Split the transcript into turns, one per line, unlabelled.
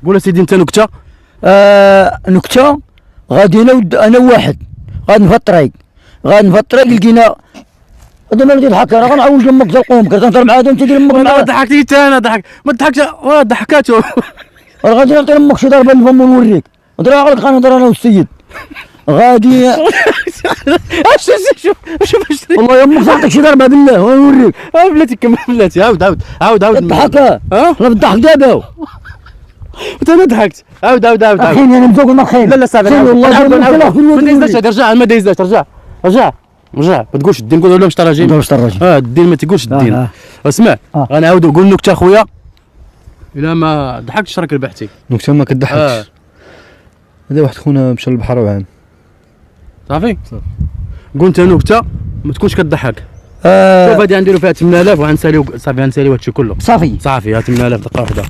قول اسيدي انت نكته.
نكته. غادي انا وواحد غادي في الطريق لقينا هذا ما يضحك، راه غنعوج لامك تلقوهم كتهضر مع هذا انت دير امك
ما
معاه.
ضحكتي حتى انا ضحك ما ضحكش ضحكاتو.
راه غادي نعطي لامك شي ضربه للفم ونوريك. هضر عقلك غنهضر انا والسيد غادي.
شوف
والله يمك تعطيك شي ضربه بالله ونوريك.
بلاتي كمل بلاتي عاود
الضحك انا بالضحك دابا
انت انا ضحكت. عاود
اخيني انا مزوق المخيل.
لا صافي
والله
ما دايزلاش رجع ما دايزلاش رجع ما تقولش الدين نقولوا لهم
راجل
الدين ما تقولش الدين. اسمع غنعاودوا قول نكته خويا الا ما ضحكتش راك ربحتي.
نكته ما كضحكش. هذا واحد خونا مشى للبحر وعام.
صافي قول انت نكته ما تكونش كضحك. شوف هادي غنديروا فيها 8000 وغنساليو صافي غنساليو هادشي كله
صافي
8000 دقه واحده.